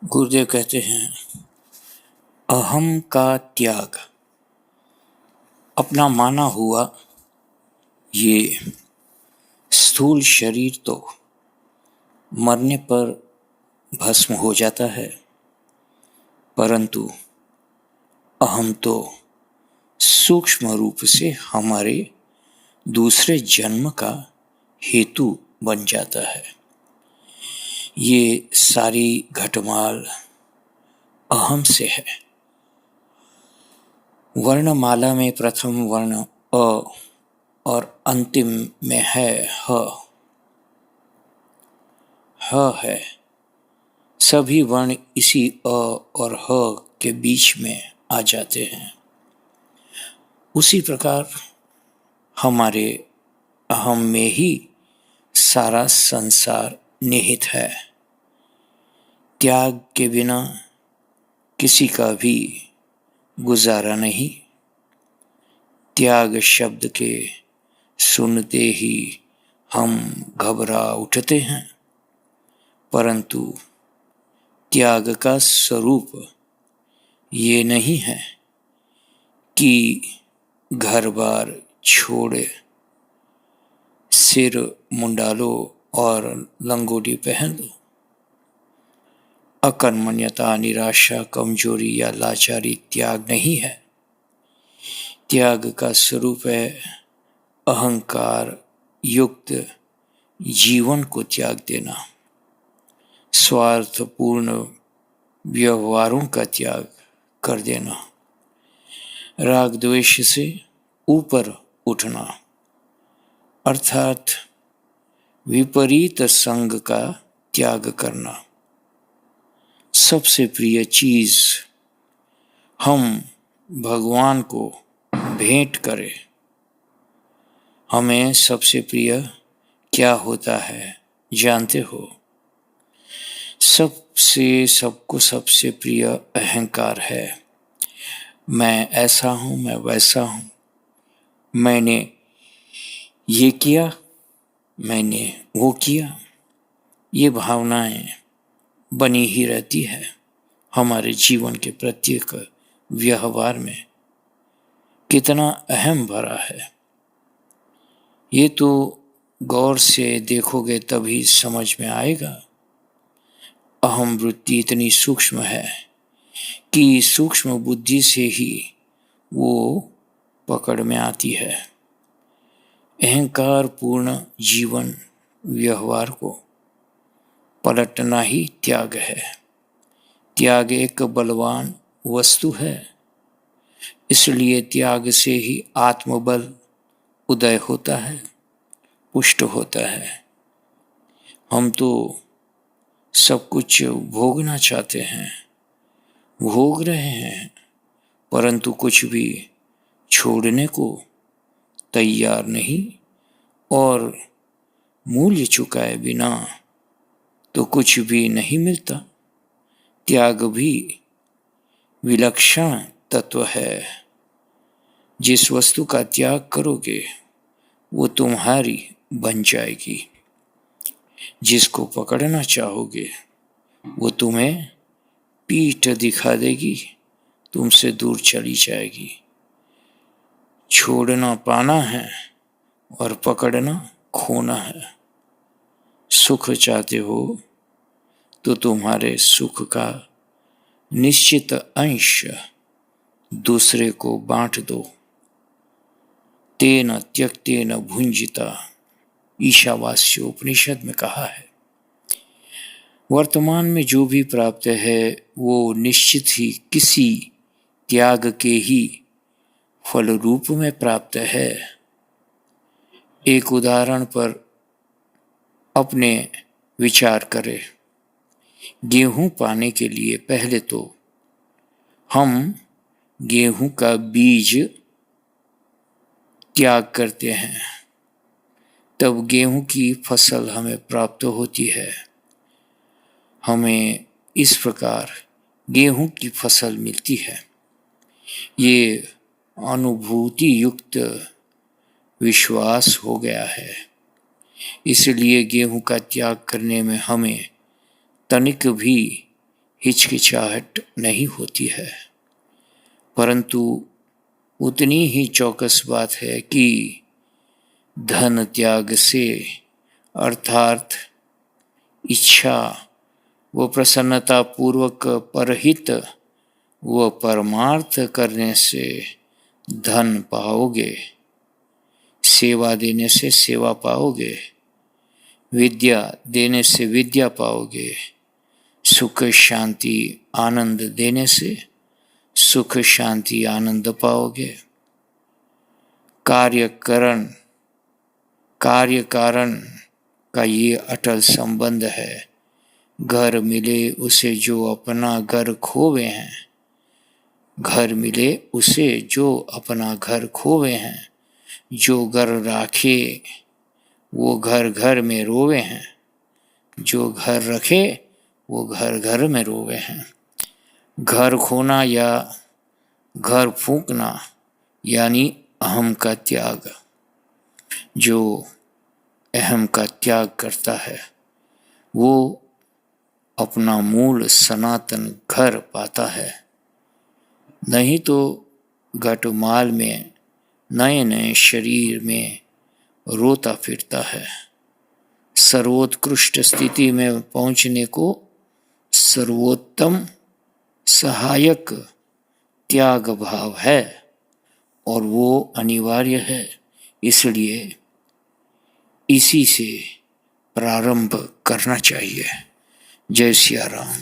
गुरुदेव कहते हैं, अहम का त्याग। अपना माना हुआ ये स्थूल शरीर तो मरने पर भस्म हो जाता है, परंतु अहम तो सूक्ष्म रूप से हमारे दूसरे जन्म का हेतु बन जाता है। ये सारी घटमाल अहम से है। वर्णमाला में प्रथम वर्ण अ और अंतिम में है ह। ह है। सभी वर्ण इसी अ और ह के बीच में आ जाते हैं। उसी प्रकार हमारे अहम में ही सारा संसार निहित है। त्याग के बिना किसी का भी गुजारा नहीं। त्याग शब्द के सुनते ही हम घबरा उठते हैं, परंतु त्याग का स्वरूप ये नहीं है कि घर बार छोड़े सिर मुंडा लो और लंगोटी पहन लो। अकर्मण्यता, निराशा, कमजोरी या लाचारी त्याग नहीं है। त्याग का स्वरूप है अहंकार युक्त जीवन को त्याग देना, स्वार्थपूर्ण व्यवहारों का त्याग कर देना, राग द्वेष से ऊपर उठना, अर्थात विपरीत संग का त्याग करना। सबसे प्रिय चीज हम भगवान को भेंट करें। हमें सबसे प्रिय क्या होता है जानते हो? सबको सबसे प्रिय अहंकार है। मैं ऐसा हूं, मैं वैसा हूं, मैंने ये किया, मैंने वो किया। ये भावनाएं बनी ही रहती है हमारे जीवन के प्रत्येक व्यवहार में। कितना अहम भरा है ये तो गौर से देखोगे तभी समझ में आएगा। अहम वृत्ति इतनी सूक्ष्म है कि सूक्ष्म बुद्धि से ही वो पकड़ में आती है। अहंकार पूर्ण जीवन व्यवहार को पलटना ही त्याग है। त्याग एक बलवान वस्तु है, इसलिए त्याग से ही आत्मबल उदय होता है, पुष्ट होता है। हम तो सब कुछ भोगना चाहते हैं, भोग रहे हैं, परंतु कुछ भी छोड़ने को तैयार नहीं, और मूल्य चुकाए बिना तो कुछ भी नहीं मिलता। त्याग भी विलक्षण तत्व है। जिस वस्तु का त्याग करोगे वो तुम्हारी बन जाएगी। जिसको पकड़ना चाहोगे वो तुम्हें पीठ दिखा देगी, तुमसे दूर चली जाएगी। छोड़ना पाना है और पकड़ना खोना है। सुख चाहते हो तो तुम्हारे सुख का निश्चित अंश दूसरे को बांट दो। तेन त्यक्तेन भुंजिता, ईशावास्य उपनिषद में कहा है। वर्तमान में जो भी प्राप्त है वो निश्चित ही किसी त्याग के ही फल रूप में प्राप्त है। एक उदाहरण पर अपने विचार करें। गेहूं पाने के लिए पहले तो हम गेहूं का बीज त्याग करते हैं, तब गेहूं की फसल हमें प्राप्त होती है। हमें इस प्रकार गेहूं की फसल मिलती है। ये अनुभूति युक्त विश्वास हो गया है, इसलिए गेहूं का त्याग करने में हमें तनिक भी हिचकिचाहट नहीं होती है, परंतु उतनी ही चौकस बात है कि धन त्याग से अर्थात इच्छा व प्रसन्नता पूर्वक परहित व परमार्थ करने से धन पाओगे, सेवा देने से सेवा पाओगे, विद्या देने से विद्या पाओगे, सुख शांति आनंद देने से सुख शांति आनंद पाओगे। कार्य कारण का ये अटल संबंध है। घर मिले उसे जो अपना घर खोवे हैं, घर मिले उसे जो अपना घर खोवे हैं, जो घर राखे वो घर घर में रोवे हैं, जो घर रखे वो घर घर में रोवे हैं। घर खोना या घर फूंकना यानी अहम का त्याग। जो अहम का त्याग करता है वो अपना मूल सनातन घर पाता है, नहीं तो घटमाल में नए नए शरीर में रोता फिरता है। सर्वोत्कृष्ट स्थिति में पहुंचने को सर्वोत्तम सहायक त्याग भाव है और वो अनिवार्य है, इसलिए इसी से प्रारंभ करना चाहिए। जय सिया राम।